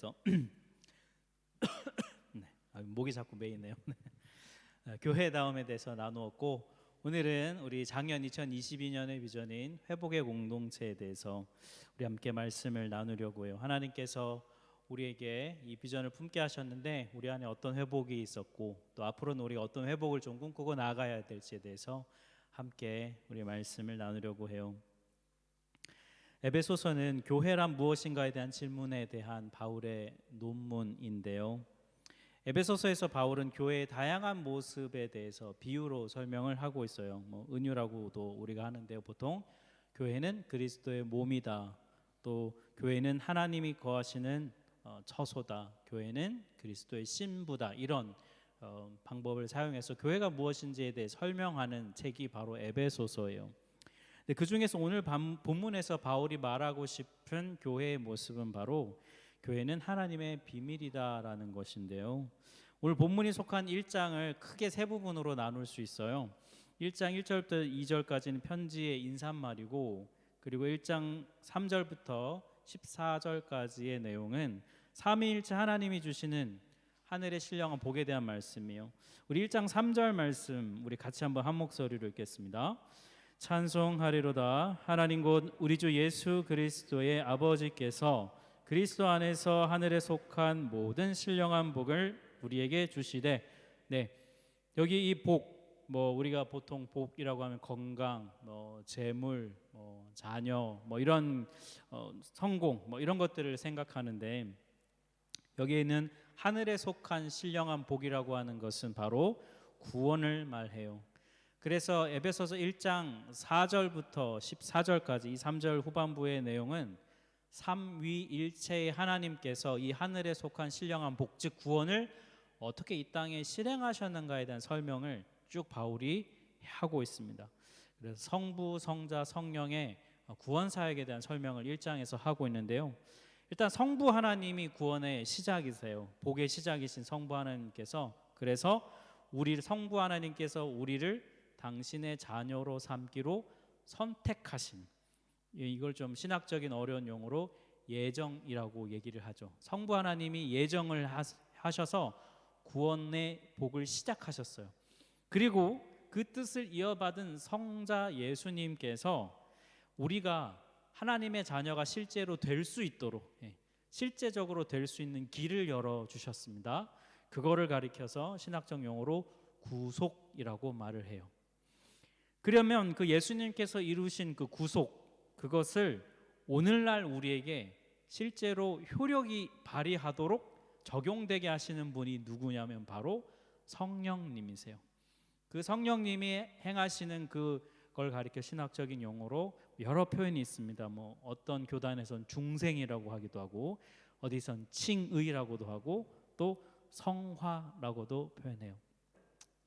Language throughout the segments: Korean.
대해서 네, 목이 자꾸 메이네요. 교회다움에 대해서 나누었고, 오늘은 우리 작년 2022년의 비전인 회복의 공동체에 대해서 우리 함께 말씀을 나누려고 해요. 하나님께서 우리에게 이 비전을 품게 하셨는데 우리 안에 어떤 회복이 있었고, 또 앞으로는 우리가 어떤 회복을 좀 꿈꾸고 나아가야 될지에 대해서 함께 우리 말씀을 나누려고 해요. 에베소서는 교회란 무엇인가에 대한 질문에 대한 바울의 논문인데요. 에베소서에서 바울은 교회의 다양한 모습에 대해서 비유로 설명을 하고 있어요. 은유라고도 우리가 하는데요. 보통 교회는 그리스도의 몸이다. 또 교회는 하나님이 거하시는 처소다. 교회는 그리스도의 신부다. 이런 방법을 사용해서 교회가 무엇인지에 대해 설명하는 책이 바로 에베소서예요. 그 중에서 오늘 본문에서 바울이 말하고 싶은 교회의 모습은 바로 교회는 하나님의 비밀이다라는 것인데요. 오늘 본문이 속한 1장을 크게 세 부분으로 나눌 수 있어요. 1장 1절부터 2절까지는 편지의 인사말이고, 그리고 1장 3절부터 14절까지의 내용은 삼위일체 하나님이 주시는 하늘의 신령한 복에 대한 말씀이에요. 우리 1장 3절 말씀 우리 같이 한번 한 목소리로 읽겠습니다. 찬송하리로다. 하나님 곧 우리 주 예수 그리스도의 아버지께서 그리스도 안에서 하늘에 속한 모든 신령한 복을 우리에게 주시되, 여기 이 복, 우리가 보통 복이라고 하면 건강, 재물, 자녀, 이런 성공, 이런 것들을 생각하는데, 여기에는 하늘에 속한 신령한 복이라고 하는 것은 바로 구원을 말해요. 그래서 에베소서 1장 4절부터 14절까지 이 3절 후반부의 내용은 삼위일체의 하나님께서 이 하늘에 속한 신령한 복, 즉 구원을 어떻게 이 땅에 실행하셨는가에 대한 설명을 쭉 바울이 하고 있습니다. 그래서 성부, 성자, 성령의 구원 사역에 대한 설명을 1장에서 하고 있는데요. 일단 성부 하나님이 구원의 시작이세요. 복의 시작이신 성부 하나님께서, 그래서 성부 하나님께서 우리를 당신의 자녀로 삼기로 선택하신, 이걸 좀 신학적인 어려운 용어로 예정이라고 얘기를 하죠. 성부 하나님이 예정을 하셔서 구원의 복을 시작하셨어요. 그리고 그 뜻을 이어받은 성자 예수님께서 우리가 하나님의 자녀가 실제로 될 수 있도록, 실제적으로 될 수 있는 길을 열어주셨습니다. 그거를 가리켜서 신학적 용어로 구속이라고 말을 해요. 그러면 그 예수님께서 이루신 그 구속, 그것을 오늘날 우리에게 실제로 효력이 발휘하도록 적용되게 하시는 분이 누구냐면 바로 성령님이세요. 그 성령님이 행하시는 그걸 가리켜 신학적인 용어로 여러 표현이 있습니다. 어떤 교단에선 중생이라고 하기도 하고, 어디선 칭의라고도 하고, 또 성화라고도 표현해요.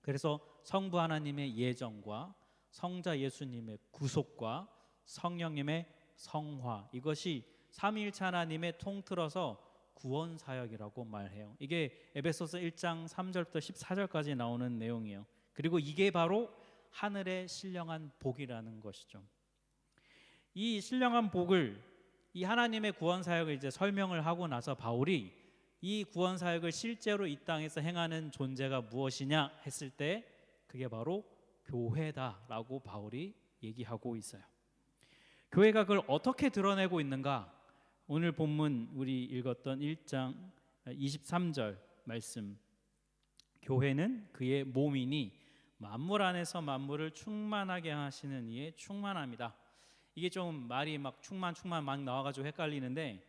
그래서 성부 하나님의 예정과 성자 예수님의 구속과 성령님의 성화, 이것이 삼위일체 하나님의 통틀어서 구원 사역이라고 말해요. 이게 에베소서 1장 3절부터 14절까지 나오는 내용이에요. 그리고 이게 바로 하늘의 신령한 복이라는 것이죠. 이 신령한 복을, 이 하나님의 구원 사역을 이제 설명을 하고 나서 바울이 이 구원 사역을 실제로 이 땅에서 행하는 존재가 무엇이냐 했을 때 그게 바로 교회다라고 바울이 얘기하고 있어요. 교회가 그걸 어떻게 드러내고 있는가? 오늘 본문 우리 읽었던 1장 23절 말씀, 교회는 그의 몸이니 만물 안에서 만물을 충만하게 하시는 이의 충만함이다. 이게 좀 말이 막 충만 막 나와가지고 헷갈리는데,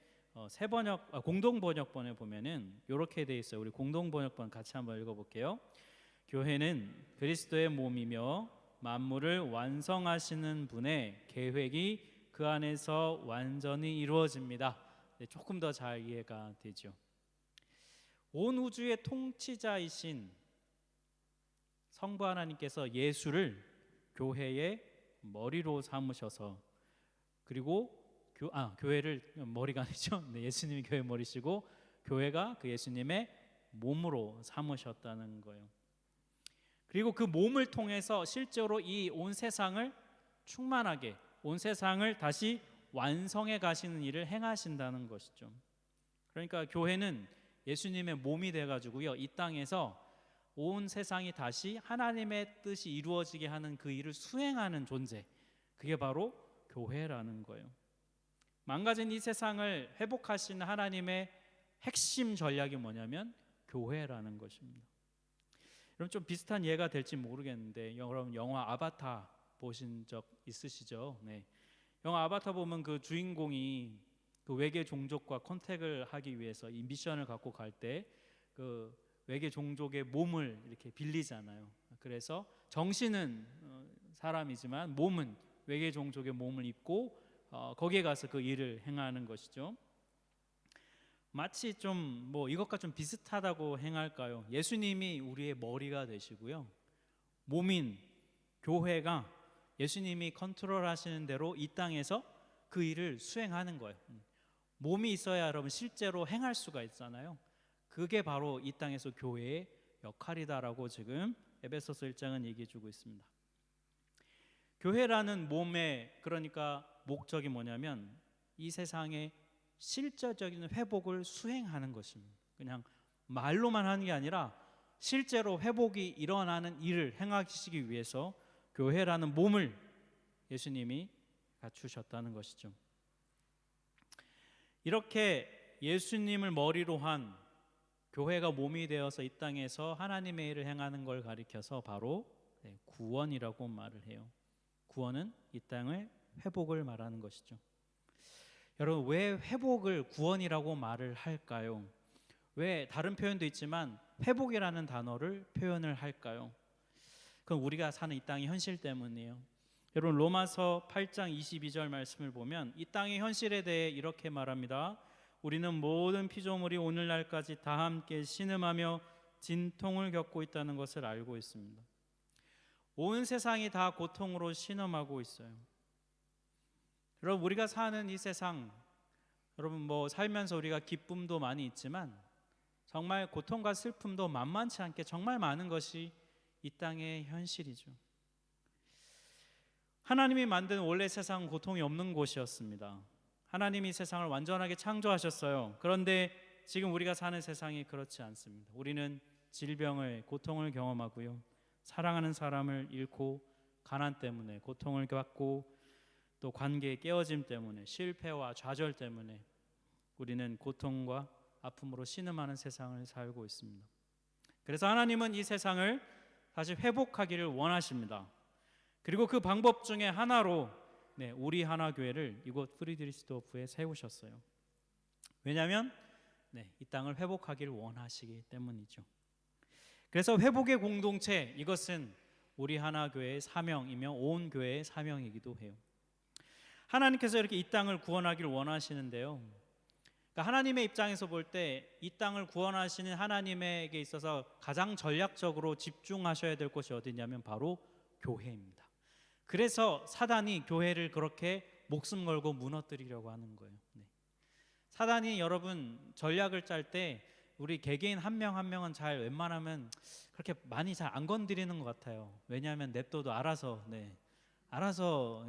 공동 번역본에 보면은 이렇게 돼 있어요. 우리 공동 번역본 같이 한번 읽어볼게요. 교회는 그리스도의 몸이며 만물을 완성하시는 분의 계획이 그 안에서 완전히 이루어집니다. 조금 더 잘 이해가 되죠. 온 우주의 통치자이신 성부 하나님께서 예수를 교회의 머리로 삼으셔서, 그리고 교회를 머리가 아니죠. 예수님이 교회 머리시고 교회가 그 예수님의 몸으로 삼으셨다는 거예요. 그리고 그 몸을 통해서 실제로 이 온 세상을 충만하게, 온 세상을 다시 완성해 가시는 일을 행하신다는 것이죠. 그러니까 교회는 예수님의 몸이 돼가지고요, 이 땅에서 온 세상이 다시 하나님의 뜻이 이루어지게 하는 그 일을 수행하는 존재, 그게 바로 교회라는 거예요. 망가진 이 세상을 회복하시는 하나님의 핵심 전략이 뭐냐면 교회라는 것입니다. 여러분, 좀 비슷한 예가 될지 모르겠는데, 여러분 영화 아바타 보신 적 있으시죠? 네. 영화 아바타 보면 그 주인공이 그 외계 종족과 컨택을 하기 위해서 이 미션을 갖고 갈 때 그 외계 종족의 몸을 이렇게 빌리잖아요. 그래서 정신은 사람이지만 몸은 외계 종족의 몸을 입고 거기에 가서 그 일을 행하는 것이죠. 마치 좀 뭐 이것과 좀 비슷하다고 행할까요? 예수님이 우리의 머리가 되시고요, 몸인 교회가 예수님이 컨트롤하시는 대로 이 땅에서 그 일을 수행하는 거예요. 몸이 있어야 여러분 실제로 행할 수가 있잖아요. 그게 바로 이 땅에서 교회의 역할이다라고 지금 에베소서 1장은 얘기해 주고 있습니다. 교회라는 몸의 그러니까 목적이 뭐냐면 이 세상의 실제적인 회복을 수행하는 것입니다. 그냥 말로만 하는 게 아니라 실제로 회복이 일어나는 일을 행하시기 위해서 교회라는 몸을 예수님이 갖추셨다는 것이죠. 이렇게 예수님을 머리로 한 교회가 몸이 되어서 이 땅에서 하나님의 일을 행하는 걸 가리켜서 바로 구원이라고 말을 해요. 구원은 이 땅의 회복을 말하는 것이죠. 여러분, 왜 회복을 구원이라고 말을 할까요? 왜 다른 표현도 있지만 회복이라는 단어를 표현을 할까요? 그건 우리가 사는 이 땅의 현실 때문이에요. 여러분, 로마서 8장 22절 말씀을 보면 이 땅의 현실에 대해 이렇게 말합니다. 우리는 모든 피조물이 오늘날까지 다 함께 신음하며 진통을 겪고 있다는 것을 알고 있습니다. 온 세상이 다 고통으로 신음하고 있어요. 여러분, 우리가 사는 이 세상, 여러분 뭐 살면서 우리가 기쁨도 많이 있지만 정말 고통과 슬픔도 만만치 않게 정말 많은 것이 이 땅의 현실이죠. 하나님이 만든 원래 세상은 고통이 없는 곳이었습니다. 하나님이 세상을 완전하게 창조하셨어요. 그런데 지금 우리가 사는 세상이 그렇지 않습니다. 우리는 질병을, 고통을 경험하고요, 사랑하는 사람을 잃고 가난 때문에 고통을 받고 또 관계의 깨어짐 때문에 실패와 좌절 때문에 우리는 고통과 아픔으로 신음하는 세상을 살고 있습니다. 그래서 하나님은 이 세상을 다시 회복하기를 원하십니다. 그리고 그 방법 중에 하나로 우리 하나교회를 이곳 프리드리스도프에 세우셨어요. 왜냐하면 이 땅을 회복하기를 원하시기 때문이죠. 그래서 회복의 공동체, 이것은 우리 하나교회의 사명이며 온 교회의 사명이기도 해요. 하나님께서 이렇게 이 땅을 구원하기를 원하시는데요, 그러니까 하나님의 입장에서 볼 때 이 땅을 구원하시는 하나님에게 있어서 가장 전략적으로 집중하셔야 될 곳이 어디냐면 바로 교회입니다. 그래서 사단이 교회를 그렇게 목숨 걸고 무너뜨리려고 하는 거예요. 사단이 여러분 전략을 짤 때 우리 개개인 한 명 한 명은 잘 웬만하면 그렇게 많이 잘 안 건드리는 것 같아요. 왜냐하면 냅둬도 알아서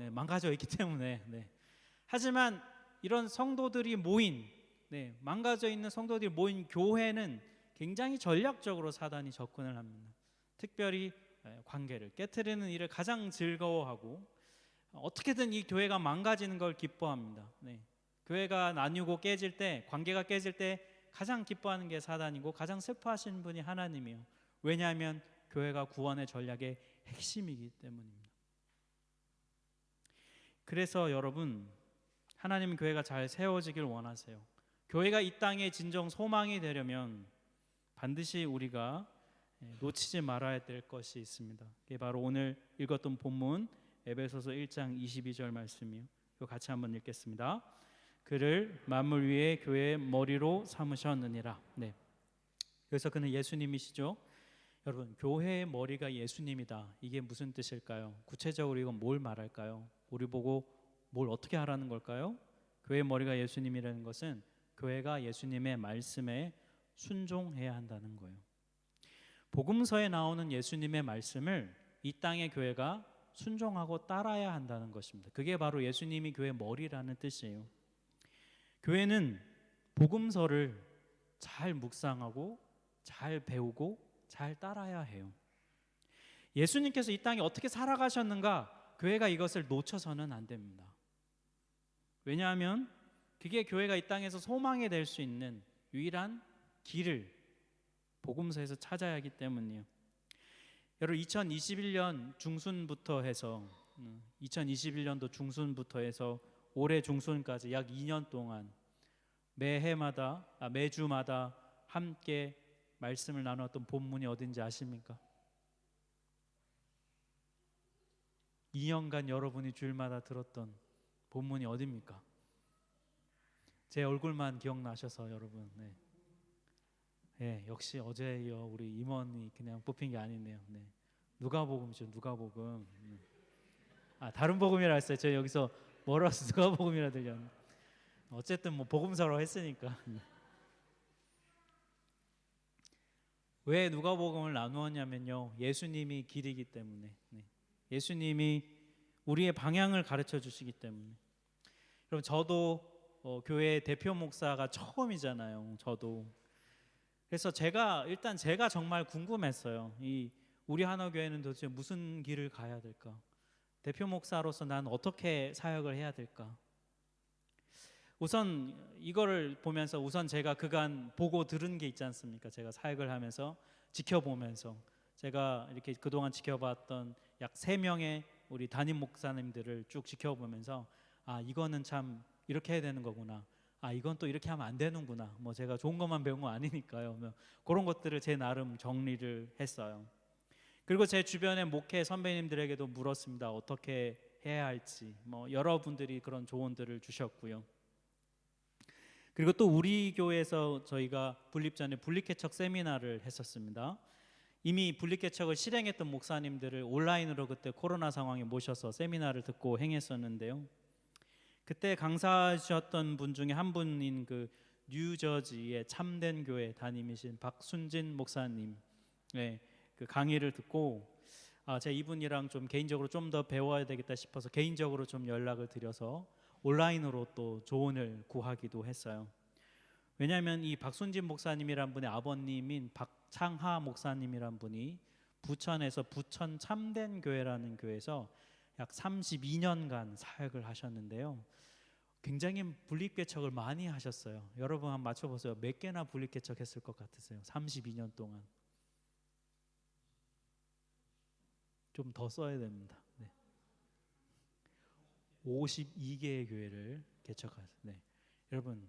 망가져 있기 때문에. 하지만 이런 성도들이 모인 망가져 있는 성도들이 모인 교회는 굉장히 전략적으로 사단이 접근을 합니다. 특별히 관계를 깨트리는 일을 가장 즐거워하고 어떻게든 이 교회가 망가지는 걸 기뻐합니다. 교회가 나뉘고 깨질 때, 관계가 깨질 때 가장 기뻐하는 게 사단이고 가장 슬퍼하시는 분이 하나님이에요. 왜냐하면 교회가 구원의 전략의 핵심이기 때문입니다. 그래서 여러분, 하나님은 교회가 잘 세워지길 원하세요. 교회가 이 땅의 진정 소망이 되려면 반드시 우리가 놓치지 말아야 될 것이 있습니다. 그게 바로 오늘 읽었던 본문 에베소서 1장 22절 말씀이요. 이거 같이 한번 읽겠습니다. 그를 만물 위에 교회의 머리로 삼으셨느니라. 그래서 그는 예수님이시죠. 여러분, 교회의 머리가 예수님이다. 이게 무슨 뜻일까요? 구체적으로 이건 뭘 말할까요? 우리 보고 뭘 어떻게 하라는 걸까요? 교회의 머리가 예수님이라는 것은 교회가 예수님의 말씀에 순종해야 한다는 거예요. 복음서에 나오는 예수님의 말씀을 이 땅의 교회가 순종하고 따라야 한다는 것입니다. 그게 바로 예수님이 교회 머리라는 뜻이에요. 교회는 복음서를 잘 묵상하고 잘 배우고 잘 따라야 해요. 예수님께서 이 땅에 어떻게 살아가셨는가, 교회가 이것을 놓쳐서는 안 됩니다. 왜냐하면 그게 교회가 이 땅에서 소망이 될 수 있는 유일한 길을 복음서에서 찾아야 하기 때문이에요. 여러분 2021년 중순부터 해서 2021년도 중순부터 해서 올해 중순까지 약 2년 동안 매주마다 함께 말씀을 나눴던 본문이 어딘지 아십니까? 2년간 여러분이 주일마다 들었던 본문이 어디입니까? 제 얼굴만 기억나셔서 여러분. 네, 역시 어제 이어 우리 임원이 그냥 뽑힌 게 아니네요. 네. 누가복음이죠, 누가복음. 다른 복음이라 했어요. 저 여기서 뭐라서 누가복음이라 들렸는데 어쨌든 뭐 복음서로 했으니까. 왜 누가복음을 나누었냐면요, 예수님이 길이기 때문에. 예수님이 우리의 방향을 가르쳐 주시기 때문에. 여러분 저도 교회 대표 목사가 처음이잖아요. 저도. 그래서 제가 정말 궁금했어요. 우리 하나교회는 도대체 무슨 길을 가야 될까? 대표 목사로서 난 어떻게 사역을 해야 될까? 우선 이거를 보면서 우선 제가 그간 보고 들은 게 있지 않습니까? 제가 사역을 하면서 지켜보면서 제가 이렇게 그동안 지켜봤던 약 3명의 우리 담임 목사님들을 쭉 지켜보면서 이거는 참 이렇게 해야 되는 거구나. 이건 또 이렇게 하면 안 되는구나. 뭐 제가 좋은 것만 배운 거 아니니까요. 그런 것들을 제 나름 정리를 했어요. 그리고 제 주변의 목회 선배님들에게도 물었습니다. 어떻게 해야 할지. 여러분들이 그런 조언들을 주셨고요. 그리고 또 우리 교회에서 저희가 분립 전에 분립개척 세미나를 했었습니다. 이미 분립개척을 실행했던 목사님들을 온라인으로 그때 코로나 상황에 모셔서 세미나를 듣고 행했었는데요. 그때 강사하셨던 분 중에 한 분인 그 뉴저지의 참된 교회 담임이신 박순진 목사님, 그 강의를 듣고 제가 이분이랑 좀 개인적으로 좀 더 배워야 되겠다 싶어서 개인적으로 좀 연락을 드려서 온라인으로 또 조언을 구하기도 했어요. 왜냐하면 이 박순진 목사님이란 분의 아버님인 박창하 목사님이란 분이 부천에서 부천 참된 교회라는 교회에서 약 32년간 사역을 하셨는데요. 굉장히 분립개척을 많이 하셨어요. 여러분 한번 맞춰보세요. 몇 개나 분립개척했을 것 같으세요? 32년 동안. 좀 더 써야 됩니다. 52개의 교회를 개척하셨어요. 여러분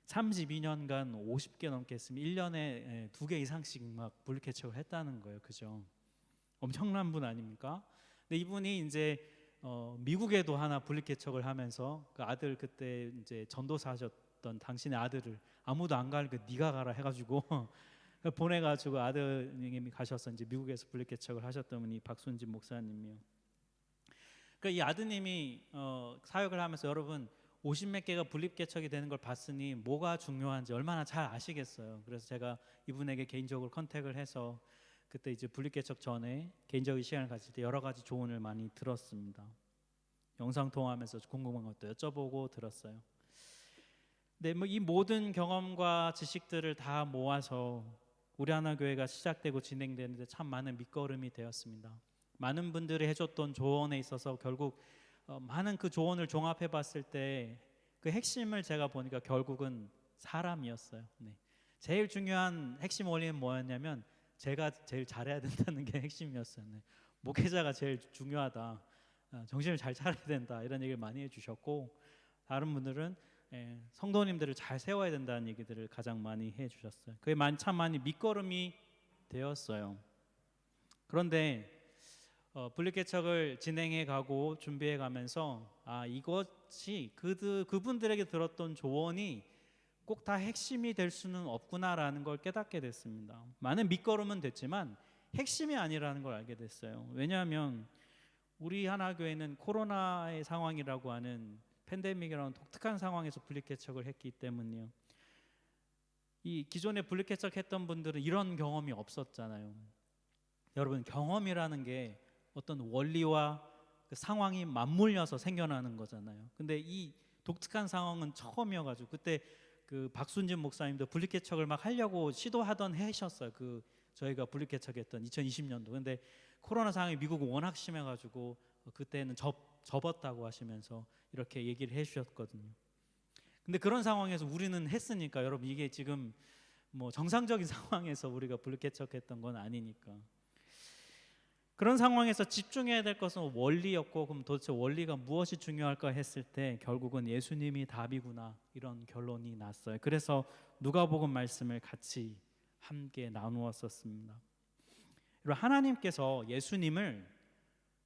32년간 50개 넘게 했으면 1년에 2개 이상씩 막 분립개척을 했다는 거예요. 그죠? 엄청난 분 아닙니까? 근데 이분이 이제 미국에도 하나 분립개척을 하면서 그 아들 그때 이제 전도사 하셨던 당신의 아들을 아무도 안 가니까 네가 가라 해가지고 보내가지고 아드님이 가셔서 이제 미국에서 분립개척을 하셨던 분이 박순진 목사님이요. 그러니까 이 아드님이 사역을 하면서 여러분 50몇 개가 분립개척이 되는 걸 봤으니 뭐가 중요한지 얼마나 잘 아시겠어요. 그래서 제가 이분에게 개인적으로 컨택을 해서 그때 이제 분립개척 전에 개인적인 시간을 가질 때 여러 가지 조언을 많이 들었습니다. 영상 통화하면서 궁금한 것도 여쭤보고 들었어요. 근데 이 모든 경험과 지식들을 다 모아서 우리 하나교회가 시작되고 진행되는데 참 많은 밑거름이 되었습니다. 많은 분들이 해줬던 조언에 있어서 결국 많은 그 조언을 종합해 봤을 때 그 핵심을 제가 보니까 결국은 사람이었어요. 제일 중요한 핵심 원리는 뭐였냐면 제가 제일 잘해야 된다는 게 핵심이었어요. 목회자가 제일 중요하다. 정신을 잘 차려야 된다. 이런 얘기를 많이 해주셨고 다른 분들은 성도님들을 잘 세워야 된다는 얘기들을 가장 많이 해주셨어요. 그게 참 많이 밑거름이 되었어요. 그런데 분립개척을 진행해 가고 준비해 가면서 이것이 그분들에게 들었던 조언이 꼭 다 핵심이 될 수는 없구나라는 걸 깨닫게 됐습니다. 많은 밑거름은 됐지만 핵심이 아니라는 걸 알게 됐어요. 왜냐하면 우리 하나교회는 코로나의 상황이라고 하는 팬데믹이라는 독특한 상황에서 분립개척을 했기 때문이요. 이 기존에 분립개척했던 분들은 이런 경험이 없었잖아요. 여러분 경험이라는 게 어떤 원리와 그 상황이 맞물려서 생겨나는 거잖아요. 근데 이 독특한 상황은 처음이어가지고 그때 그 박순진 목사님도 분리개척을 막 하려고 시도하던 해셨어요. 그 저희가 분리개척했던 2020년도. 근데 코로나 상황이 미국은 워낙 심해가지고 그때는 접었다고 하시면서 이렇게 얘기를 해주셨거든요. 근데 그런 상황에서 우리는 했으니까 여러분 이게 지금 뭐 정상적인 상황에서 우리가 분리개척했던 건 아니니까. 그런 상황에서 집중해야 될 것은 원리였고, 그럼 도대체 원리가 무엇이 중요할까 했을 때 결국은 예수님이 답이구나, 이런 결론이 났어요. 그래서 누가복음 말씀을 같이 함께 나누었었습니다. 하나님께서 예수님을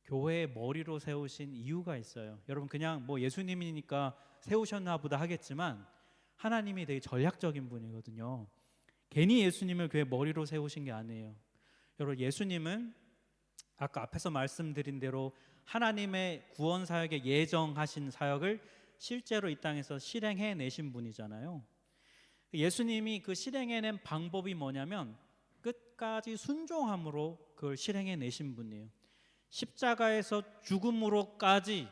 교회의 머리로 세우신 이유가 있어요. 여러분 그냥 뭐 예수님이니까 세우셨나 보다 하겠지만 하나님이 되게 전략적인 분이거든요. 괜히 예수님을 교회 머리로 세우신 게 아니에요. 여러분 예수님은 아까 앞에서 말씀드린 대로 하나님의 구원 사역에 예정하신 사역을 실제로 이 땅에서 실행해 내신 분이잖아요. 예수님이 그 실행해낸 방법이 뭐냐면 끝까지 순종함으로 그걸 실행해 내신 분이에요. 십자가에서 죽음으로까지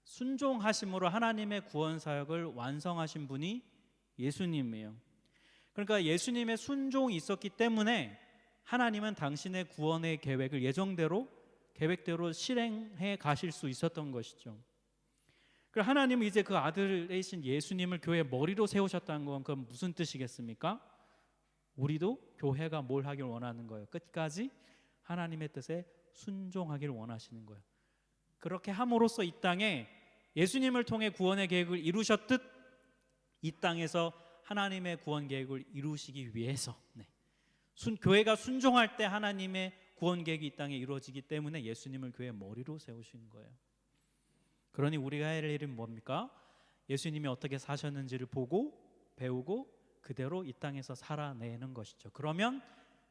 순종하심으로 하나님의 구원 사역을 완성하신 분이 예수님이에요. 그러니까 예수님의 순종이 있었기 때문에 하나님은 당신의 구원의 계획을 계획대로 실행해 가실 수 있었던 것이죠. 그럼 하나님은 이제 그 아들이신 예수님을 교회의 머리로 세우셨다는 건 그건 무슨 뜻이겠습니까? 우리도 교회가 뭘 하길 원하는 거예요. 끝까지 하나님의 뜻에 순종하길 원하시는 거예요. 그렇게 함으로써 이 땅에 예수님을 통해 구원의 계획을 이루셨듯 이 땅에서 하나님의 구원 계획을 이루시기 위해서 교회가 순종할 때 하나님의 구원 계획이 이 땅에 이루어지기 때문에 예수님을 교회의 머리로 세우신 거예요. 그러니 우리가 해야 할 일은 뭡니까? 예수님이 어떻게 사셨는지를 보고 배우고 그대로 이 땅에서 살아내는 것이죠. 그러면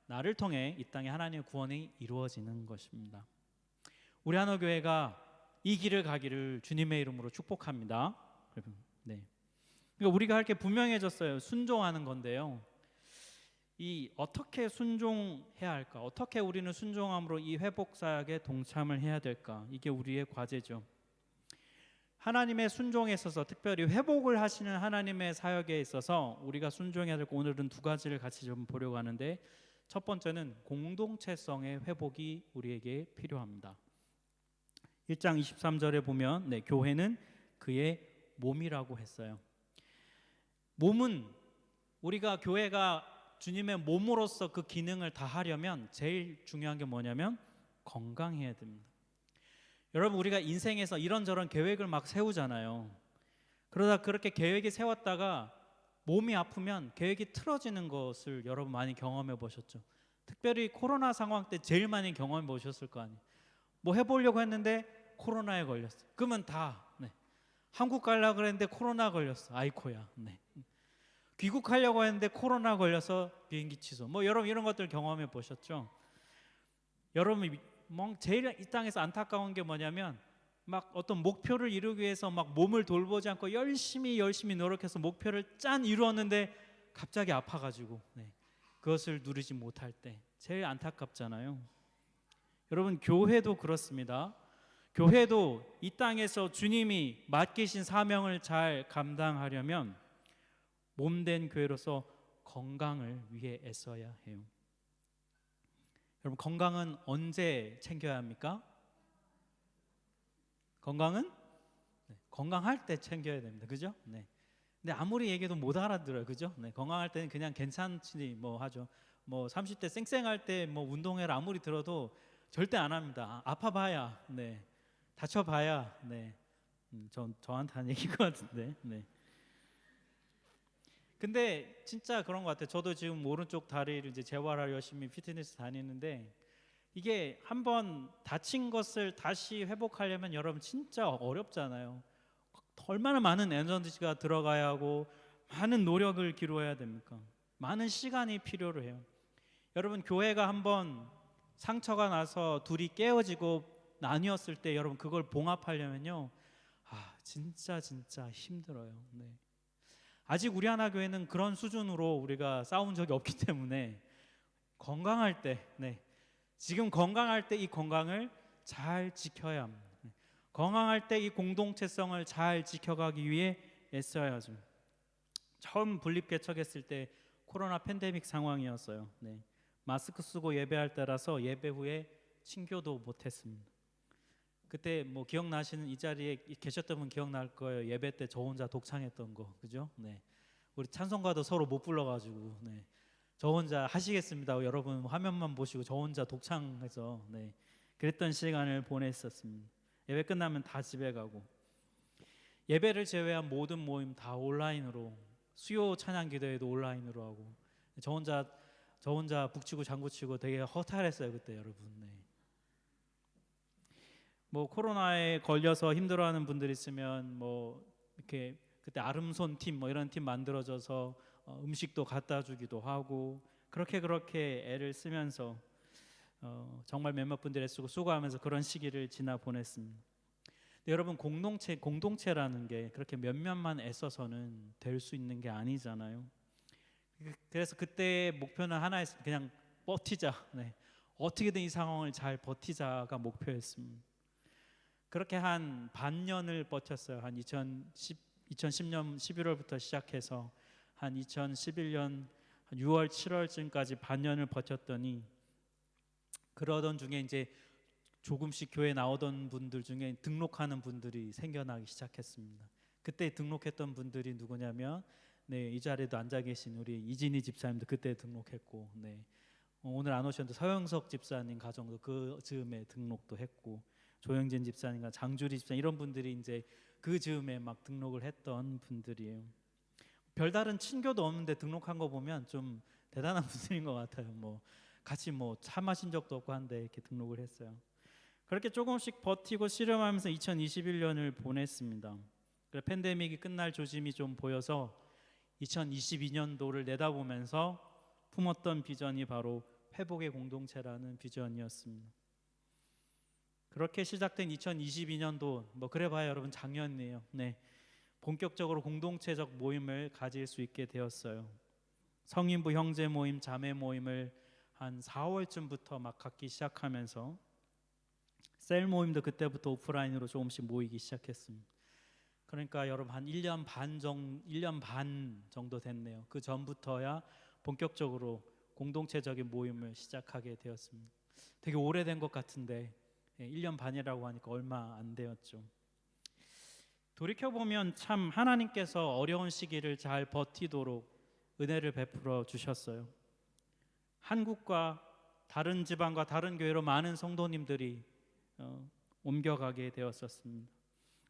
나를 통해 이 땅에 하나님의 구원이 이루어지는 것입니다. 우리 하나교회가 이 길을 가기를 주님의 이름으로 축복합니다. 네. 그러니까 우리가 할 게 분명해졌어요. 순종하는 건데요. 이 어떻게 순종해야 할까? 어떻게 우리는 순종함으로 이 회복 사역에 동참을 해야 될까? 이게 우리의 과제죠. 하나님의 순종에 있어서 특별히 회복을 하시는 하나님의 사역에 있어서 우리가 순종해야 될 거 오늘은 두 가지를 같이 좀 보려고 하는데 첫 번째는 공동체성의 회복이 우리에게 필요합니다. 1장 23절에 보면 교회는 그의 몸이라고 했어요. 몸은 우리가 교회가 주님의 몸으로서 그 기능을 다 하려면 제일 중요한 게 뭐냐면 건강해야 됩니다. 여러분 우리가 인생에서 이런저런 계획을 막 세우잖아요. 그러다 그렇게 계획이 세웠다가 몸이 아프면 계획이 틀어지는 것을 여러분 많이 경험해 보셨죠. 특별히 코로나 상황 때 제일 많이 경험해 보셨을 거 아니에요. 뭐 해보려고 했는데 코로나에 걸렸어요. 그러면 다 한국 가려고 그랬는데 코로나 걸렸어. 아이코야. 귀국하려고 했는데 코로나 걸려서 비행기 취소. 뭐 여러분 이런 것들 경험해 보셨죠? 여러분 제일 이 땅에서 안타까운 게 뭐냐면 막 어떤 목표를 이루기 위해서 막 몸을 돌보지 않고 열심히 노력해서 목표를 짠 이루었는데 갑자기 아파가지고 그것을 누리지 못할 때 제일 안타깝잖아요. 여러분 교회도 그렇습니다. 교회도 이 땅에서 주님이 맡기신 사명을 잘 감당하려면 몸된 교회로서 건강을 위해 애써야 해요. 여러분 건강은 언제 챙겨야 합니까? 건강은 건강할 때 챙겨야 됩니다. 그죠? 근데 아무리 얘기해도 못 알아들어요. 그죠? 건강할 때는 그냥 괜찮지 뭐 하죠. 뭐 30대 쌩쌩할 때 뭐 운동해라 아무리 들어도 절대 안 합니다. 아파봐야 다쳐봐야 저한테 한 얘기인 것 같은데 근데 진짜 그런 것 같아요. 저도 지금 오른쪽 다리를 이제 재활하려 열심히 피트니스 다니는데 이게 한번 다친 것을 다시 회복하려면 여러분 진짜 어렵잖아요. 얼마나 많은 에너지가 들어가야 하고 많은 노력을 기울여야 됩니까? 많은 시간이 필요로 해요. 여러분 교회가 한번 상처가 나서 둘이 깨어지고 나뉘었을 때 여러분 그걸 봉합하려면요 진짜 힘들어요. 아직 우리 하나 교회는 그런 수준으로 우리가 싸운 적이 없기 때문에 건강할 때 지금 건강할 때 이 건강을 잘 지켜야 합니다. 건강할 때 이 공동체성을 잘 지켜가기 위해 애써야죠. 처음 분립 개척했을 때 코로나 팬데믹 상황이었어요. 네. 마스크 쓰고 예배할 때라서 예배 후에 친교도 못했습니다. 그때 뭐 기억나시는, 이 자리에 계셨던 분 기억날 거예요. 예배 때 저 혼자 독창했던 거, 그죠? 네. 우리 찬송가도 서로 못 불러가지고, 네. 저 혼자 하시겠습니다. 여러분 화면만 보시고 저 혼자 독창해서, 네. 그랬던 시간을 보냈었습니다. 예배 끝나면 다 집에 가고, 예배를 제외한 모든 모임 다 온라인으로, 수요 찬양 기도회도 온라인으로 하고, 저 혼자 북치고 장구치고 되게 허탈했어요 그때 여러분. 네. 뭐 코로나에 걸려서 힘들어하는 분들 있으면 뭐 이렇게 그때 아름손 팀 뭐 이런 팀 만들어져서 음식도 갖다 주기도 하고, 그렇게 애를 쓰면서 정말 몇몇 분들이 애쓰고 수고하면서 그런 시기를 지나 보냈습니다. 근데 여러분, 공동체라는 게 그렇게 몇몇만 애써서는 될 수 있는 게 아니잖아요. 그래서 그때 목표는 하나였습니다. 그냥 버티자. 네. 어떻게든 이 상황을 잘 버티자가 목표였습니다. 그렇게 한 반년을 버텼어요. 한 2010년 11월부터 시작해서 한 2011년 6월 7월쯤까지 반년을 버텼더니, 그러던 중에 이제 조금씩 교회 나오던 분들 중에 등록하는 분들이 생겨나기 시작했습니다. 그때 등록했던 분들이 누구냐면, 네, 이 자리에도 앉아 계신 우리 이진희 집사님도 그때 등록했고, 네, 오늘 안 오셨는데 서영석 집사님 가정도 그 즈음에 등록도 했고, 조영진 집사님과 장주리 집사님 이런 분들이 이제 그 즈음에 막 등록을 했던 분들이에요. 별다른 친교도 없는데 등록한 거 보면 좀 대단한 분들인 것 같아요. 뭐 같이 뭐 차 마신 적도 없고 한데 이렇게 등록을 했어요. 그렇게 조금씩 버티고 씨름하면서 2021년을 보냈습니다. 팬데믹이 끝날 조짐이 좀 보여서 2022년도를 내다보면서 품었던 비전이 바로 회복의 공동체라는 비전이었습니다. 그렇게 시작된 2022년도, 뭐 그래봐야 여러분 작년이에요. 네, 본격적으로 공동체적 모임을 가질 수 있게 되었어요. 성인부 형제 모임, 자매 모임을 한 4월쯤부터 막 갖기 시작하면서 셀 모임도 그때부터 오프라인으로 조금씩 모이기 시작했습니다. 그러니까 여러분 한 1년 반 정도 됐네요. 그 전부터야 본격적으로 공동체적인 모임을 시작하게 되었습니다. 되게 오래된 것 같은데 1년 반이라고 하니까 얼마 안 되었죠. 돌이켜보면 참 하나님께서 어려운 시기를 잘 버티도록 은혜를 베풀어 주셨어요. 한국과 다른 지방과 다른 교회로 많은 성도님들이 옮겨가게 되었었습니다.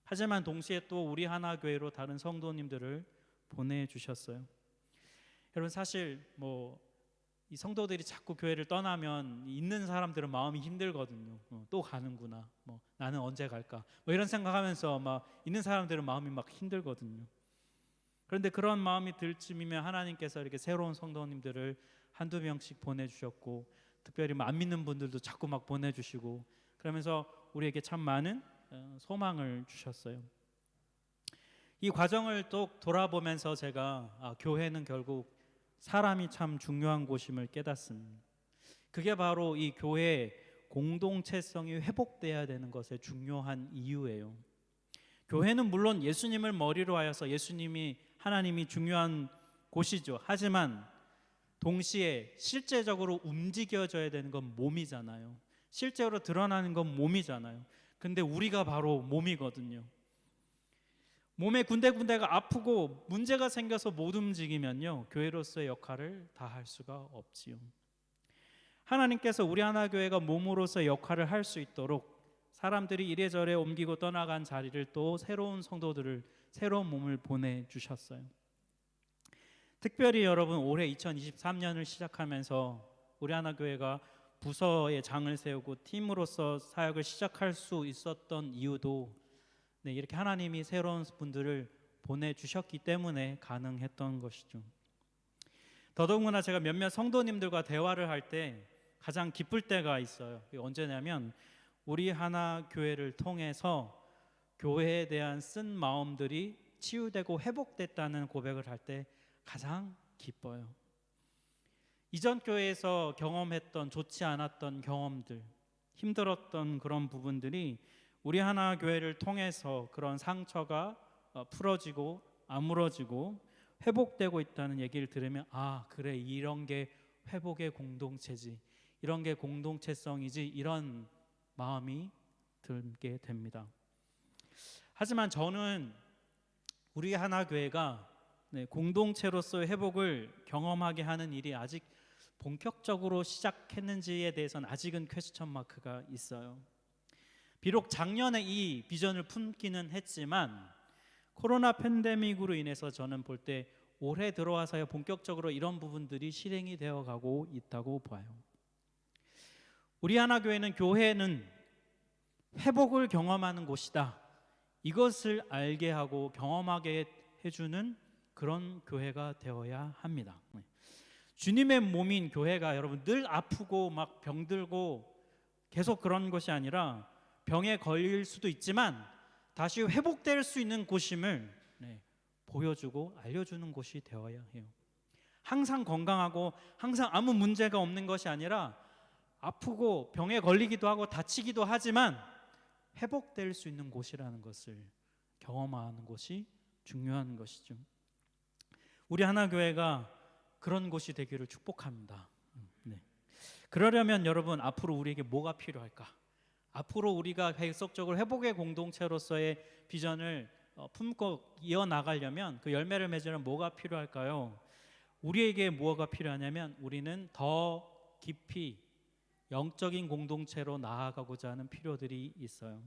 하지만 동시에 또 우리 하나교회로 다른 성도님들을 보내주셨어요. 여러분, 사실 뭐 이 성도들이 자꾸 교회를 떠나면 있는 사람들은 마음이 힘들거든요. 또 가는구나. 뭐 나는 언제 갈까? 뭐 이런 생각하면서 막 있는 사람들은 마음이 막 힘들거든요. 그런데 그런 마음이 들 쯤이면 하나님께서 이렇게 새로운 성도님들을 한두 명씩 보내주셨고, 특별히 안 믿는 분들도 자꾸 막 보내주시고, 그러면서 우리에게 참 많은 소망을 주셨어요. 이 과정을 또 돌아보면서 제가 교회는 결국 사람이 참 중요한 곳임을 깨닫습니다. 그게 바로 이 교회의 공동체성이 회복돼야 되는 것의 중요한 이유예요. 교회는 물론 예수님을 머리로 하여서 예수님이 하나님이 중요한 곳이죠. 하지만 동시에 실제적으로 움직여져야 되는 건 몸이잖아요. 실제로 드러나는 건 몸이잖아요. 근데 우리가 바로 몸이거든요. 몸에 군데군데가 아프고 문제가 생겨서 못 움직이면요, 교회로서의 역할을 다 할 수가 없지요. 하나님께서 우리 하나교회가 몸으로서 역할을 할 수 있도록 사람들이 이래저래 옮기고 떠나간 자리를 또 새로운 성도들을, 새로운 몸을 보내주셨어요. 특별히 여러분, 올해 2023년을 시작하면서 우리 하나교회가 부서의 장을 세우고 팀으로서 사역을 시작할 수 있었던 이유도 이렇게 하나님이 새로운 분들을 보내주셨기 때문에 가능했던 것이죠. 더더군다나 제가 몇몇 성도님들과 대화를 할 때 가장 기쁠 때가 있어요. 그게 언제냐면 우리 하나 교회를 통해서 교회에 대한 쓴 마음들이 치유되고 회복됐다는 고백을 할 때 가장 기뻐요. 이전 교회에서 경험했던 좋지 않았던 경험들, 힘들었던 그런 부분들이 우리 하나 교회를 통해서 그런 상처가 풀어지고 아물어지고 회복되고 있다는 얘기를 들으면 그래, 이런 게 회복의 공동체지, 이런 게 공동체성이지, 이런 마음이 들게 됩니다. 하지만 저는 우리 하나교회가 공동체로서의 회복을 경험하게 하는 일이 아직 본격적으로 시작했는지에 대해서는 아직은 퀘스천 마크가 있어요. 비록 작년에 이 비전을 품기는 했지만 코로나 팬데믹으로 인해서 저는 볼 때 올해 들어와서야 본격적으로 이런 부분들이 실행이 되어 가고 있다고 봐요. 우리 하나교회는 교회는 회복을 경험하는 곳이다, 이것을 알게 하고 경험하게 해주는 그런 교회가 되어야 합니다. 주님의 몸인 교회가 여러분 늘 아프고 막 병들고 계속 그런 것이 아니라 병에 걸릴 수도 있지만 다시 회복될 수 있는 곳임을 보여주고 알려주는 곳이 되어야 해요. 항상 건강하고 항상 아무 문제가 없는 것이 아니라 아프고 병에 걸리기도 하고 다치기도 하지만 회복될 수 있는 곳이라는 것을 경험하는 것이 중요한 것이죠. 우리 하나교회가 그런 곳이 되기를 축복합니다. 그러려면 여러분 앞으로 우리에게 뭐가 필요할까? 앞으로 우리가 계속적으로 회복의 공동체로서의 비전을 품고 이어나가려면 그 열매를 맺으려면 뭐가 필요할까요? 우리에게 뭐가 필요하냐면 우리는 더 깊이 영적인 공동체로 나아가고자 하는 필요들이 있어요.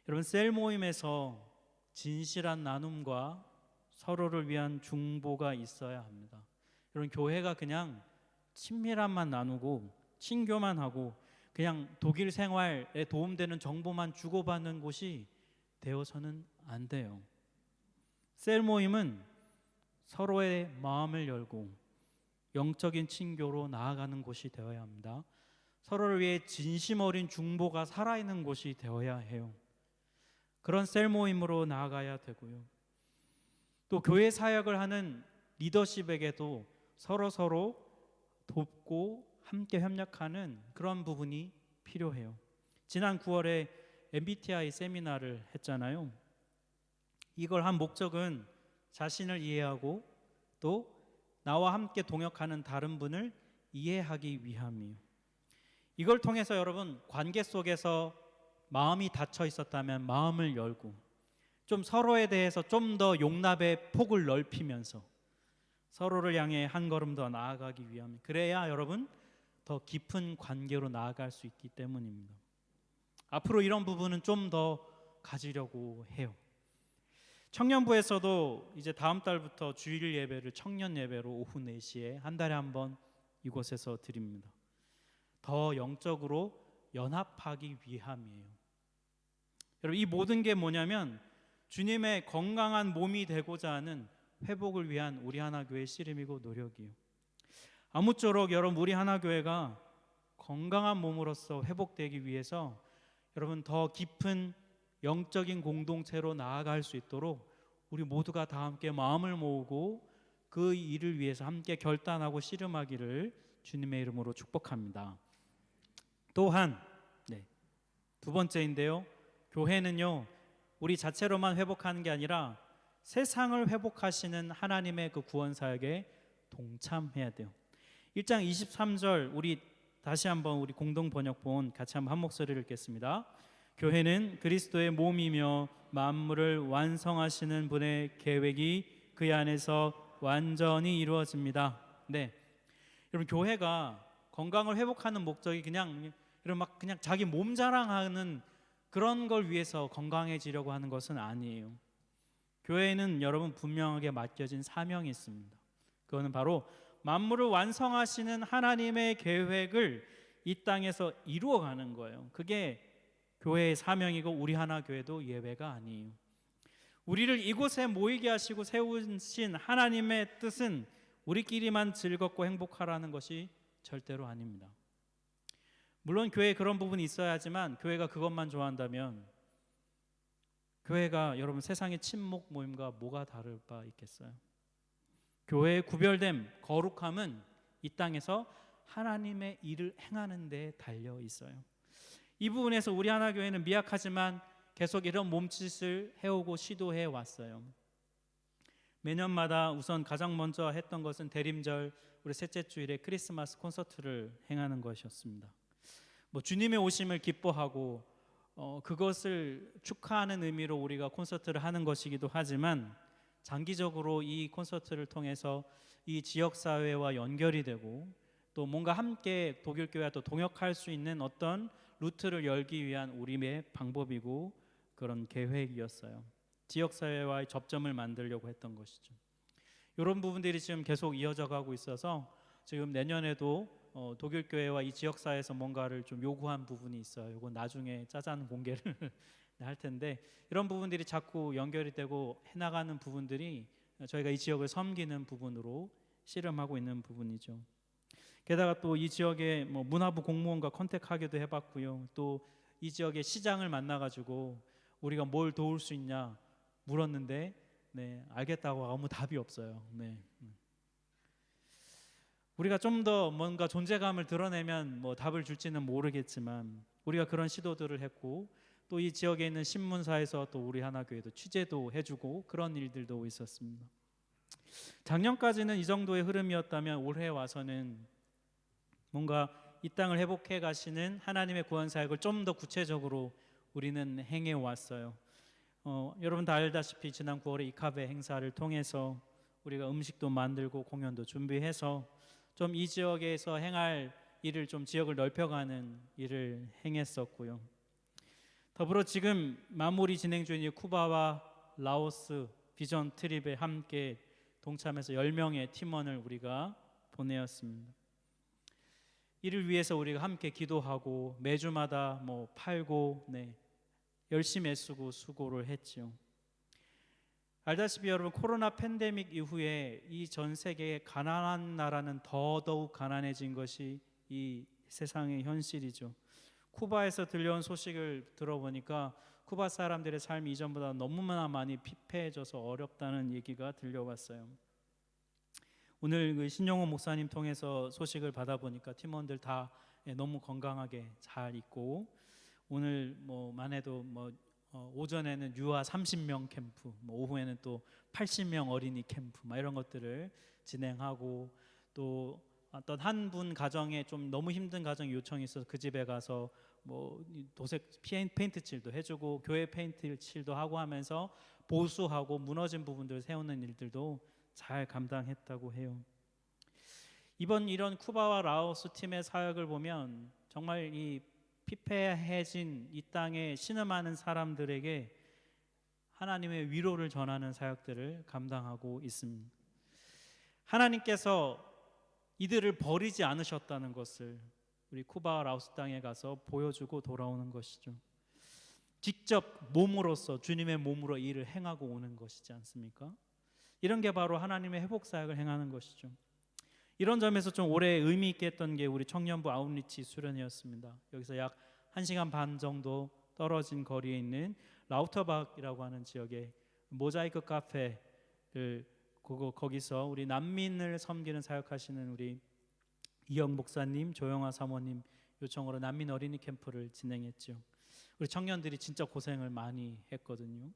여러분 셀 모임에서 진실한 나눔과 서로를 위한 중보가 있어야 합니다. 여러분 교회가 그냥 친밀함만 나누고 친교만 하고 그냥 독일 생활에 도움되는 정보만 주고받는 곳이 되어서는 안 돼요. 셀 모임은 서로의 마음을 열고 영적인 친교로 나아가는 곳이 되어야 합니다. 서로를 위해 진심 어린 중보가 살아있는 곳이 되어야 해요. 그런 셀 모임으로 나아가야 되고요. 또 교회 사역을 하는 리더십에게도 서로 돕고 함께 협력하는 그런 부분이 필요해요. 지난 9월에 MBTI 세미나를 했잖아요. 이걸 한 목적은 자신을 이해하고 또 나와 함께 동역하는 다른 분을 이해하기 위함이에요. 이걸 통해서 여러분 관계 속에서 마음이 닫혀 있었다면 마음을 열고 좀 서로에 대해서 좀 더 용납의 폭을 넓히면서 서로를 향해 한 걸음 더 나아가기 위함, 그래야 여러분 더 깊은 관계로 나아갈 수 있기 때문입니다. 앞으로 이런 부분은 좀 더 가지려고 해요. 청년부에서도 이제 다음 달부터 주일 예배를 청년 예배로 오후 4시에 한 달에 한 번 이곳에서 드립니다. 더 영적으로 연합하기 위함이에요. 여러분 이 모든 게 뭐냐면 주님의 건강한 몸이 되고자 하는 회복을 위한 우리 하나교회의 씨름이고 노력이에요. 아무쪼록 여러분 우리 하나교회가 건강한 몸으로서 회복되기 위해서 여러분 더 깊은 영적인 공동체로 나아갈 수 있도록 우리 모두가 다 함께 마음을 모으고 그 일을 위해서 함께 결단하고 씨름하기를 주님의 이름으로 축복합니다. 또한 두 번째인데요, 교회는요 우리 자체로만 회복하는 게 아니라 세상을 회복하시는 하나님의 그 구원 사역에 동참해야 돼요. 1장 23절 우리 다시 한번 우리 공동 번역본 같이 한번 한 목소리를 읽겠습니다. 교회는 그리스도의 몸이며 만물을 완성하시는 분의 계획이 그 안에서 완전히 이루어집니다. 여러분 교회가 건강을 회복하는 목적이 그냥 자기 몸 자랑하는 그런 걸 위해서 건강해지려고 하는 것은 아니에요. 교회에는 여러분 분명하게 맡겨진 사명이 있습니다. 그거는 바로 만물을 완성하시는 하나님의 계획을 이 땅에서 이루어가는 거예요. 그게 교회의 사명이고 우리 하나교회도 예외가 아니에요. 우리를 이곳에 모이게 하시고 세우신 하나님의 뜻은 우리끼리만 즐겁고 행복하라는 것이 절대로 아닙니다. 물론 교회에 그런 부분이 있어야 하지만 교회가 그것만 좋아한다면 교회가 여러분 세상의 친목 모임과 뭐가 다를 바 있겠어요? 교회의 구별됨, 거룩함은 이 땅에서 하나님의 일을 행하는 데 달려 있어요. 이 부분에서 우리 하나교회는 미약하지만 계속 이런 몸짓을 해오고 시도해 왔어요. 매년마다 우선 가장 먼저 했던 것은 대림절 우리 셋째 주일에 크리스마스 콘서트를 행하는 것이었습니다. 뭐 주님의 오심을 기뻐하고 그것을 축하하는 의미로 우리가 콘서트를 하는 것이기도 하지만 장기적으로 이 콘서트를 통해서 이 지역 사회와 연결이 되고 또 뭔가 함께 독일교회와 또 동역할 수 있는 어떤 루트를 열기 위한 우리의 방법이고 그런 계획이었어요. 지역 사회와의 접점을 만들려고 했던 것이죠. 이런 부분들이 지금 계속 이어져 가고 있어서 지금 내년에도 독일교회와 이 지역사회에서 뭔가를 좀 요구한 부분이 있어요. 이건 나중에 짜잔 공개를 할 텐데 이런 부분들이 자꾸 연결이 되고 해나가는 부분들이 저희가 이 지역을 섬기는 부분으로 씨름하고 있는 부분이죠. 게다가 또 이 지역의 뭐 문화부 공무원과 컨택하기도 해봤고요. 또 이 지역의 시장을 만나가지고 우리가 뭘 도울 수 있냐 물었는데 알겠다고 아무 답이 없어요. 우리가 좀 더 뭔가 존재감을 드러내면 뭐 답을 줄지는 모르겠지만 우리가 그런 시도들을 했고 또 이 지역에 있는 신문사에서 또 우리 하나교회도 취재도 해주고 그런 일들도 있었습니다. 작년까지는 이 정도의 흐름이었다면 올해 와서는 뭔가 이 땅을 회복해 가시는 하나님의 구원 사역을 좀 더 구체적으로 우리는 행해 왔어요. 여러분 다 알다시피 지난 9월에 이카베 행사를 통해서 우리가 음식도 만들고 공연도 준비해서 좀 이 지역에서 행할 일을 좀 지역을 넓혀가는 일을 행했었고요. 더불어 지금 마무리 진행 중인 쿠바와 라오스 비전 트립에 함께 동참해서 10명의 팀원을 우리가 보내었습니다. 이를 위해서 우리가 함께 기도하고 매주마다 뭐 팔고 열심히 애쓰고 수고를 했죠. 알다시피 여러분 코로나 팬데믹 이후에 이 전 세계의 가난한 나라는 더더욱 가난해진 것이 이 세상의 현실이죠. 쿠바에서 들려온 소식을 들어보니까 쿠바 사람들의 삶이 이전보다 너무나 많이 피폐해져서 어렵다는 얘기가 들려왔어요. 오늘 그 신용호 목사님 통해서 소식을 받아보니까 팀원들 다 너무 건강하게 잘 있고 오늘 뭐만 해도 오전에는 유아 30명 캠프, 오후에는 또 80명 어린이 캠프 이런 것들을 진행하고 또 어떤 한 분 가정에 좀 너무 힘든 가정 요청이 있어서 그 집에 가서 뭐 도색 페인트 칠도 해주고 교회 페인트 칠도 하고 하면서 보수하고 무너진 부분들을 세우는 일들도 잘 감당했다고 해요. 이번 이런 쿠바와 라오스 팀의 사역을 보면 정말 이 피폐해진 이 땅에 신음하는 사람들에게 하나님의 위로를 전하는 사역들을 감당하고 있습니다. 하나님께서 이들을 버리지 않으셨다는 것을 우리 쿠바와 라오스 땅에 가서 보여주고 돌아오는 것이죠. 직접 몸으로서 주님의 몸으로 일을 행하고 오는 것이지 않습니까? 이런 게 바로 하나님의 회복 사역을 행하는 것이죠. 이런 점에서 좀 오래 의미 있게 했던 게 우리 청년부 아웃리치 수련회였습니다. 여기서 약 1시간 반 정도 떨어진 거리에 있는 라우터박이라고 하는 지역에 모자이크 카페를 거기서 우리 난민을 섬기는 사역하시는 우리 이영 목사님, 조영아 사모님 요청으로 난민 어린이 캠프를 진행했죠. 우리 청년들이 진짜 고생을 많이 했거든요.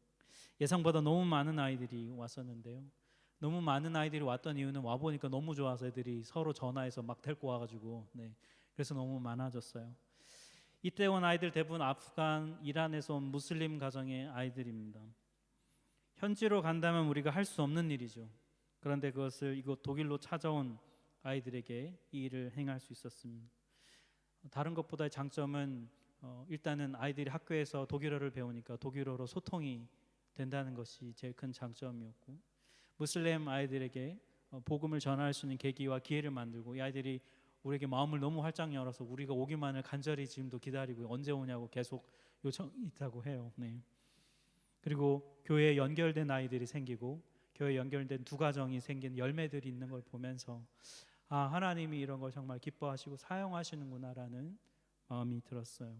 예상보다 너무 많은 아이들이 왔었는데요. 너무 많은 아이들이 왔던 이유는 와보니까 너무 좋아서 애들이 서로 전화해서 막 데리고 와가지고 그래서 너무 많아졌어요. 이때 온 아이들 대부분 아프간, 이란에서 온 무슬림 가정의 아이들입니다. 현지로 간다면 우리가 할 수 없는 일이죠. 그런데 그것을 이곳 독일로 찾아온 아이들에게 이 일을 행할 수 있었습니다. 다른 것보다의 장점은 일단은 아이들이 학교에서 독일어를 배우니까 독일어로 소통이 된다는 것이 제일 큰 장점이었고 무슬림 아이들에게 복음을 전할 수 있는 계기와 기회를 만들고 이 아이들이 우리에게 마음을 너무 활짝 열어서 우리가 오기만을 간절히 지금도 기다리고 언제 오냐고 계속 요청이 있다고 해요. 그리고 교회에 연결된 아이들이 생기고 교회에 연결된 두 가정이 생긴 열매들이 있는 걸 보면서 하나님이 이런 걸 정말 기뻐하시고 사용하시는구나라는 마음이 들었어요.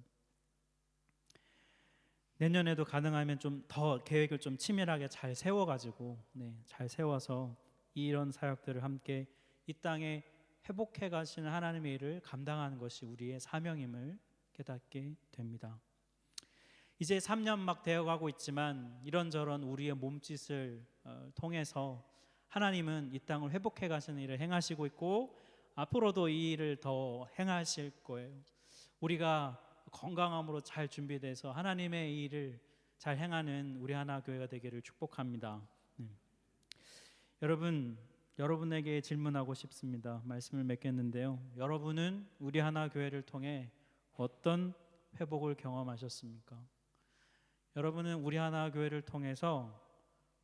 내년에도 가능하면 좀 더 계획을 좀 치밀하게 잘 세워가지고 잘 세워서 이런 사역들을 함께 이 땅에 회복해 가시는 하나님의 일을 감당하는 것이 우리의 사명임을 깨닫게 됩니다. 이제 3년 막 되어가고 있지만 이런저런 우리의 몸짓을 통해서 하나님은 이 땅을 회복해 가시는 일을 행하시고 있고 앞으로도 이 일을 더 행하실 거예요. 우리가 건강함으로 잘 준비돼서 하나님의 이 일을 잘 행하는 우리 하나교회가 되기를 축복합니다. 여러분에게 질문하고 싶습니다. 말씀을 맺겠는데요. 여러분은 우리 하나교회를 통해 어떤 회복을 경험하셨습니까? 여러분은 우리 하나교회를 통해서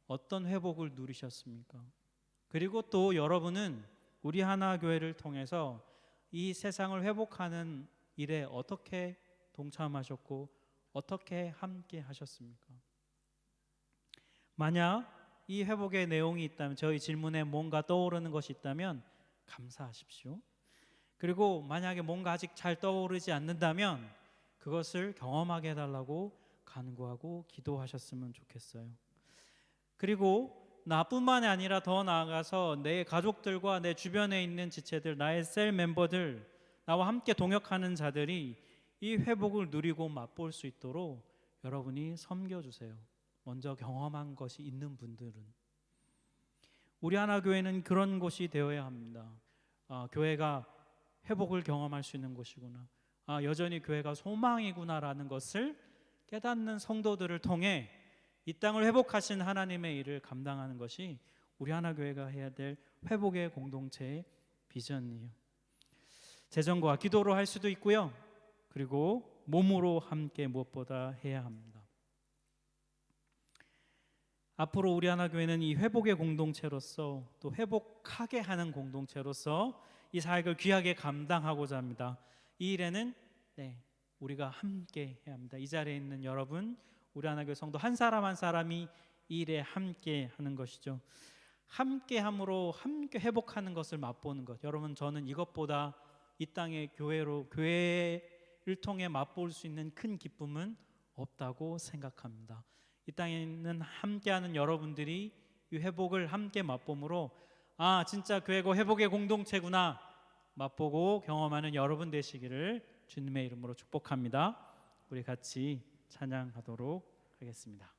어떤 회복을 누리셨습니까? 그리고 또 여러분은 우리 하나교회를 통해서 이 세상을 회복하는 일에 어떻게 동참하셨고 어떻게 함께 하셨습니까? 만약 이 회복의 내용이 있다면, 저희 질문에 뭔가 떠오르는 것이 있다면 감사하십시오. 그리고 만약에 뭔가 아직 잘 떠오르지 않는다면 그것을 경험하게 해달라고 간구하고 기도하셨으면 좋겠어요. 그리고 나뿐만이 아니라 더 나아가서 내 가족들과 내 주변에 있는 지체들, 나의 셀 멤버들, 나와 함께 동역하는 자들이 이 회복을 누리고 맛볼 수 있도록 여러분이 섬겨주세요. 먼저 경험한 것이 있는 분들은. 우리 하나교회는 그런 곳이 되어야 합니다. 교회가 회복을 경험할 수 있는 곳이구나, 여전히 교회가 소망이구나라는 것을 깨닫는 성도들을 통해 이 땅을 회복하신 하나님의 일을 감당하는 것이 우리 하나교회가 해야 될 회복의 공동체의 비전이에요. 재정과 기도로 할 수도 있고요, 그리고 몸으로 함께 무엇보다 해야 합니다. 앞으로 우리 하나교회는 이 회복의 공동체로서, 또 회복하게 하는 공동체로서 이 사역을 귀하게 감당하고자 합니다. 이 일에는 우리가 함께 해야 합니다. 이 자리에 있는 여러분, 우리 하나교회 성도 한 사람 한 사람이 이 일에 함께 하는 것이죠. 함께 함으로 함께 회복하는 것을 맛보는 것, 여러분, 저는 이것보다 이 땅의 교회를 통해 맛볼 수 있는 큰 기쁨은 없다고 생각합니다. 이 땅에 있는 함께하는 여러분들이 이 회복을 함께 맛봄으로 진짜 교회가 회복의 공동체구나 맛보고 경험하는 여러분 되시기를 주님의 이름으로 축복합니다. 우리 같이 찬양하도록 하겠습니다.